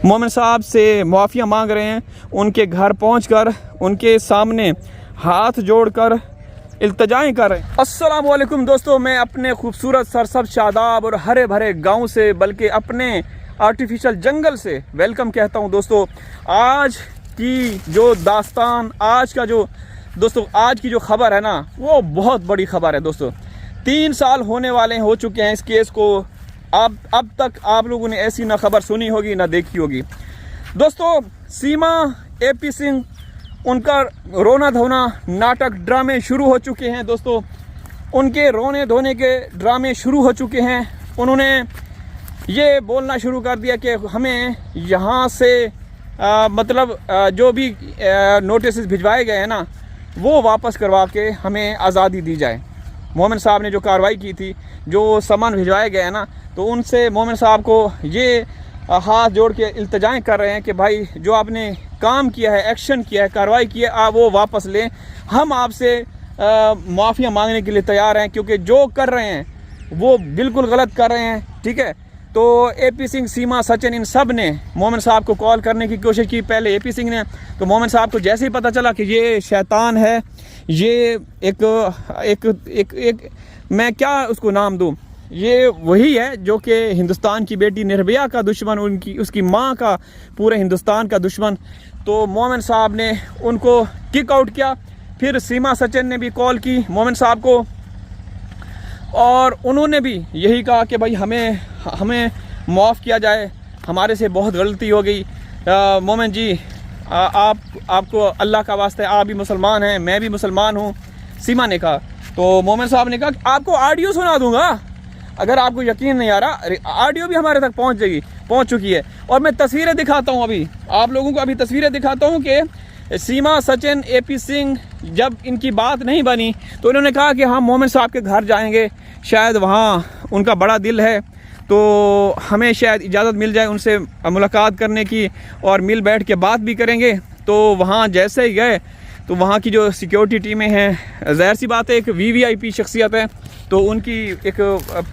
मोमिन साहब से मुआफ़िया मांग रहे हैं। उनके घर पहुंचकर उनके सामने हाथ जोड़कर इल्तिजाएं कर रहे हैं। अस्सलाम वालेकुम दोस्तों, मैं अपने खूबसूरत सरसब्ज़ शादाब और हरे भरे गांव से बल्कि अपने आर्टिफिशियल जंगल से वेलकम कहता हूं। दोस्तों आज की जो दास्तान, आज की जो खबर है ना, वो बहुत बड़ी खबर है दोस्तों। 3 साल होने वाले हो चुके हैं इस केस को। अब तक आप लोगों ने ऐसी ना खबर सुनी होगी ना देखी होगी। दोस्तों सीमा AP सिंह, उनका रोना धोना नाटक ड्रामे शुरू हो चुके हैं। दोस्तों उनके रोने धोने के ड्रामे शुरू हो चुके हैं। उन्होंने ये बोलना शुरू कर दिया कि हमें यहाँ से जो भी नोटिस भिजवाए गए हैं ना, वो वापस करवा के हमें आज़ादी दी जाए। मोमिन साहब ने जो कार्रवाई की थी, जो सामान भिजवाए गए हैं ना, तो उनसे मोमिन साहब को ये हाथ जोड़ के इल्तिजाएं कर रहे हैं कि भाई जो आपने काम किया है, एक्शन किया है, कार्रवाई की है, आप वो वापस लें। हम आपसे माफ़िया मांगने के लिए तैयार हैं, क्योंकि जो कर रहे हैं वो बिल्कुल गलत कर रहे हैं। ठीक है, तो AP सिंह, सीमा, सचिन, इन सब ने मोमिन साहब को कॉल करने की कोशिश की। पहले AP सिंह ने, तो मोमिन साहब को जैसे ही पता चला कि ये शैतान है, ये एक मैं क्या उसको नाम दूँ, ये वही है जो कि हिंदुस्तान की बेटी निर्भया का दुश्मन, उसकी माँ का पूरे हिंदुस्तान का दुश्मन। तो मोमिन साहब ने उनको किक आउट किया। फिर सीमा, सचिन ने भी कॉल की मोमिन साहब को, और उन्होंने भी यही कहा कि भाई हमें माफ़ किया जाए, हमारे से बहुत गलती हो गई। मोमिन जी, आपको अल्लाह का वास्ता है, आप भी मुसलमान हैं, मैं भी मुसलमान हूँ, सीमा ने कहा। तो मोमिन साहब ने कहा आपको ऑडियो सुना दूंगा, अगर आपको यकीन नहीं आ रहा, ऑडियो भी हमारे तक पहुँच चुकी है। और मैं तस्वीरें दिखाता हूँ, अभी आप लोगों को अभी तस्वीरें दिखाता हूँ कि सीमा, सचिन, AP सिंह जब इनकी बात नहीं बनी तो इन्होंने कहा कि हम मोमिन साहब के घर जाएंगे, शायद वहाँ उनका बड़ा दिल है, तो हमें शायद इजाज़त मिल जाए उनसे मुलाकात करने की, और मिल बैठ के बात भी करेंगे। तो वहाँ जैसे ही गए तो वहाँ की जो सिक्योरिटी टीमें हैं, ज़ाहिर सी बात है एक VVIP शख्सियत है, तो उनकी एक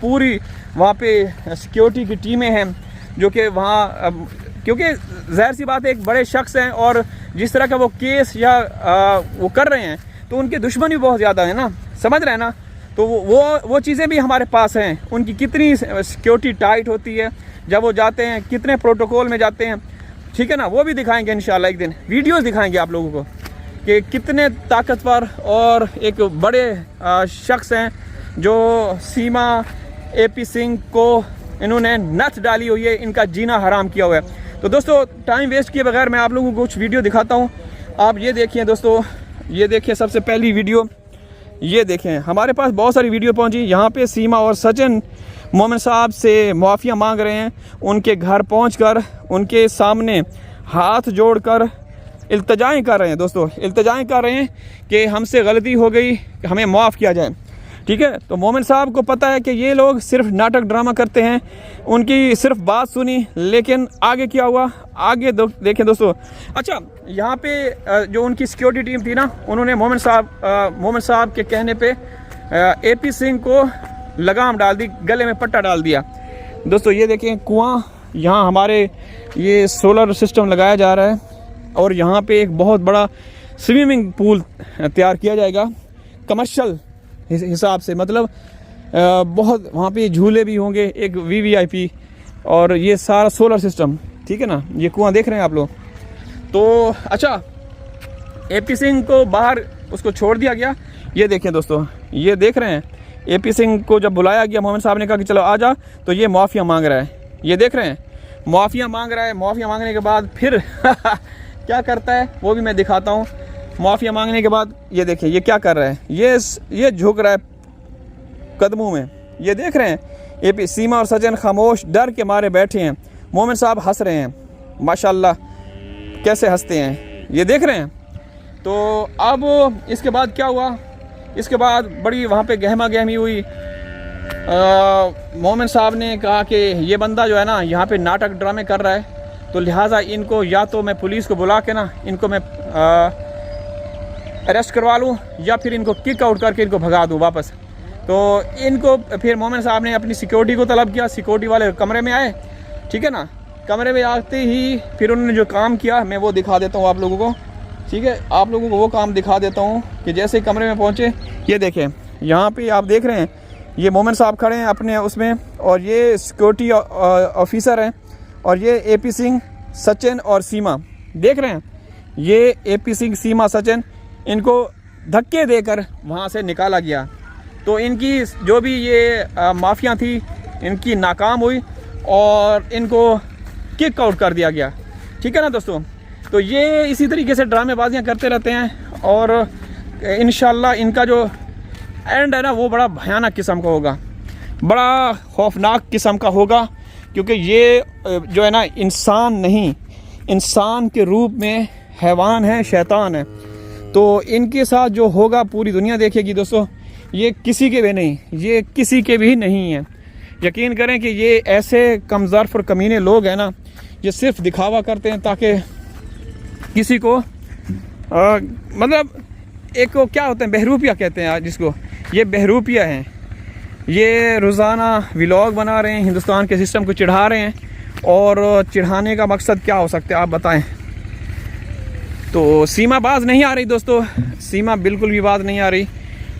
पूरी वहाँ पे सिक्योरिटी की टीमें हैं जो कि वहाँ, क्योंकि ज़ाहिर सी बात है एक बड़े शख्स हैं, और जिस तरह का वो केस या वो कर रहे हैं, तो उनके दुश्मन भी बहुत ज़्यादा है ना, समझ रहे हैं ना। तो वो चीज़ें भी हमारे पास हैं, उनकी कितनी सिक्योरिटी टाइट होती है जब वो जाते हैं, कितने प्रोटोकॉल में जाते हैं। ठीक है ना, वो भी दिखाएंगे इंशाल्लाह, एक दिन वीडियोस दिखाएंगे आप लोगों को कि कितने ताकतवर और एक बड़े शख्स हैं जो सीमा, AP सिंह को इन्होंने नथ डाली हुई है, इनका जीना हराम किया हुआ है। तो दोस्तों टाइम वेस्ट किए बगैर मैं आप लोगों को कुछ वीडियो दिखाता हूँ। आप ये देखिए दोस्तों, ये देखिए सबसे पहली वीडियो, ये देखें, हमारे पास बहुत सारी वीडियो पहुंची। यहाँ पे सीमा और सचिन मोमिन साहब से मुआफ़िया मांग रहे हैं। उनके घर पहुंचकर उनके सामने हाथ जोड़कर इल्तिजाएं कर रहे हैं। दोस्तों इल्तिजाएं कर रहे हैं कि हमसे गलती हो गई, हमें माफ़ किया जाए। ठीक है, तो मोमिन साहब को पता है कि ये लोग सिर्फ नाटक ड्रामा करते हैं, उनकी सिर्फ बात सुनी, लेकिन आगे क्या हुआ, आगे देखें दोस्तों। अच्छा, यहाँ पे जो उनकी सिक्योरिटी टीम थी ना, उन्होंने मोमिन साहब के कहने पे AP सिंह को लगाम डाल दी, गले में पट्टा डाल दिया। दोस्तों ये देखें कुआं, यहाँ हमारे ये सोलर सिस्टम लगाया जा रहा है, और यहाँ पे एक बहुत बड़ा स्विमिंग पूल तैयार किया जाएगा कमर्शियल हिसाब से, मतलब बहुत वहाँ पे झूले भी होंगे, एक VVIP, और ये सारा सोलर सिस्टम। ठीक है ना, ये कुआं देख रहे हैं आप लोग। तो अच्छा, AP सिंह को बाहर उसको छोड़ दिया गया। ये देखें दोस्तों, ये देख रहे हैं, AP सिंह को जब बुलाया गया, मोमिन साहब ने कहा कि चलो आ जा, तो ये मुआफ़िया मांग रहा है। ये देख रहे हैं, मुआफ़िया मांग रहा है। मुआफ़िया मांगने के बाद फिर क्या करता है वो भी मैं दिखाता हूँ। मुआफ़िया मांगने के बाद ये देखिए ये क्या कर रहा है, ये झुक रहा है कदमों में। ये देख रहे हैं, AP, सीमा और सचिन खामोश डर के मारे बैठे हैं। मोमिन साहब हंस रहे हैं, माशाल्लाह कैसे हंसते हैं, ये देख रहे हैं। तो अब इसके बाद क्या हुआ, इसके बाद बड़ी वहाँ पे गहमा गहमी हुई। मोमिन साहब ने कहा कि ये बंदा जो है ना यहाँ पे नाटक ड्रामे कर रहा है, तो लिहाजा इनको या तो मैं पुलिस को बुला के ना इनको मैं अरेस्ट करवा लूँ, या फिर इनको किक आउट करके इनको भगा दूँ वापस। तो इनको फिर मोमिन साहब ने अपनी सिक्योरिटी को तलब किया, सिक्योरिटी वाले कमरे में आए, ठीक है ना, कमरे में आते ही फिर उन्होंने जो काम किया मैं वो दिखा देता हूँ आप लोगों को, ठीक है। आप लोगों को वो काम दिखा देता हूँ कि जैसे ही कमरे में पहुँचे, ये देखें यहाँ पे आप देख रहे हैं ये मोमिन साहब खड़े हैं अपने उसमें, और ये सिक्योरिटी ऑफिसर हैं, और ये AP सिंह, सचिन और सीमा देख रहे हैं। ये AP सिंह, सीमा, सचिन, इनको धक्के देकर वहाँ से निकाला गया। तो इनकी जो भी ये माफिया थी इनकी नाकाम हुई और इनको किक आउट कर दिया गया, ठीक है ना दोस्तों। तो ये इसी तरीके से ड्रामेबाजियाँ करते रहते हैं और इंशाल्लाह इनका जो एंड है ना वो बड़ा भयानक किस्म का होगा, बड़ा खौफनाक किस्म का होगा, क्योंकि ये जो है ना इंसान नहीं, इंसान के रूप में हैवान है, शैतान है। तो इनके साथ जो होगा पूरी दुनिया देखेगी दोस्तों। ये किसी के भी नहीं, ये किसी के भी नहीं है। यकीन करें कि ये ऐसे कमज़ार और कमीने लोग हैं ना, ये सिर्फ दिखावा करते हैं ताकि किसी को मतलब एक को क्या होता है, बहरूपिया कहते हैं जिसको, ये बहरूपिया हैं। ये रोज़ाना व्लॉग बना रहे हैं, हिंदुस्तान के सिस्टम को चिढ़ा रहे हैं, और चिढ़ाने का मकसद क्या हो सकता है आप बताएं। तो सीमा बाज नहीं आ रही दोस्तों, सीमा बिल्कुल भी बाज नहीं आ रही,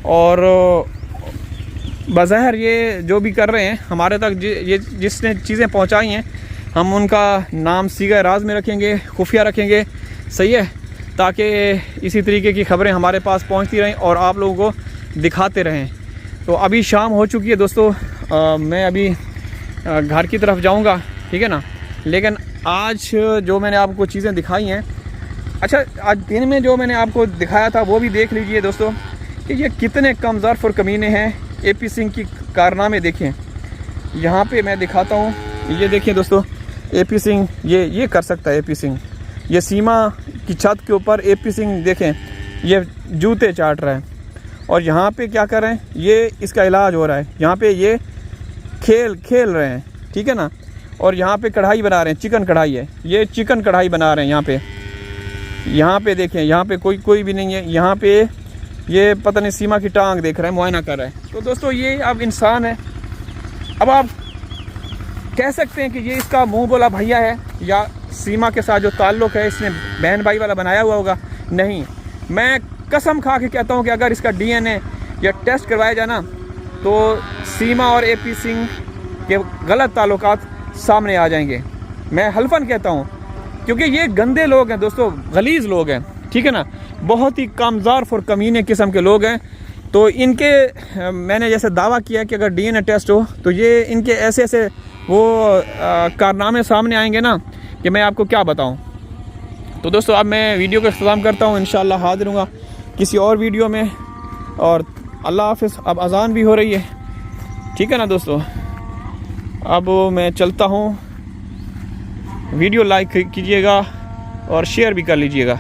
और बज़ाहिर ये जो भी कर रहे हैं हमारे तक ये जिसने चीज़ें पहुंचाई हैं, हम उनका नाम सीगा राज में रखेंगे, खुफिया रखेंगे, सही है, ताकि इसी तरीके की खबरें हमारे पास पहुंचती रहें और आप लोगों को दिखाते रहें। तो अभी शाम हो चुकी है दोस्तों, मैं अभी घर की तरफ जाऊंगा, ठीक है ना। लेकिन आज जो मैंने आपको चीज़ें दिखाई हैं, अच्छा आज दिन में जो मैंने आपको दिखाया था वो भी देख लीजिए दोस्तों कि ये कितने कमज़ार और कमीने हैं। AP सिंह की कारनामे देखें, यहाँ पे मैं दिखाता हूँ, ये देखिए दोस्तों, AP सिंह ये कर सकता है। AP सिंह ये सीमा की छत के ऊपर AP सिंह देखें ये जूते चाट रहा है, और यहाँ पे क्या कर रहे हैं, ये इसका इलाज हो रहा है, यहाँ पे ये खेल रहे हैं, ठीक है ना। और यहाँ पे कढ़ाई बना रहे हैं, चिकन कढ़ाई है, ये चिकन कढ़ाई बना रहे हैं यहाँ पे देखें, यहाँ पे कोई भी नहीं है। यहाँ पे ये पता नहीं सीमा की टांग देख रहे हैं, मुआयना कर रहे हैं। तो दोस्तों ये अब इंसान है, अब आप कह सकते हैं कि ये इसका मुंह बोला भैया है, या सीमा के साथ जो ताल्लुक़ है इसने बहन भाई वाला बनाया हुआ होगा। नहीं, मैं कसम खा के कहता हूँ कि अगर इसका DNA या टेस्ट करवाया जाए ना, तो सीमा और AP सिंह के गलत ताल्लुकात सामने आ जाएंगे। मैं हल्फन कहता हूँ, क्योंकि ये गंदे लोग हैं दोस्तों, गलीज़ लोग हैं, ठीक है ना, बहुत ही कमज़ार और कमीने किस्म के लोग हैं। तो इनके मैंने जैसे दावा किया कि अगर DNA टेस्ट हो तो ये इनके ऐसे ऐसे वो कारनामे सामने आएंगे ना कि मैं आपको क्या बताऊं। तो दोस्तों अब मैं वीडियो का इख्तिताम करता हूं, इंशाल्लाह हाज़िर हूँगा किसी और वीडियो में, और अल्लाह हाफ़िज़। अब अज़ान भी हो रही है, ठीक है ना दोस्तों। अब मैं चलता हूँ, वीडियो लाइक कीजिएगा और शेयर भी कर लीजिएगा।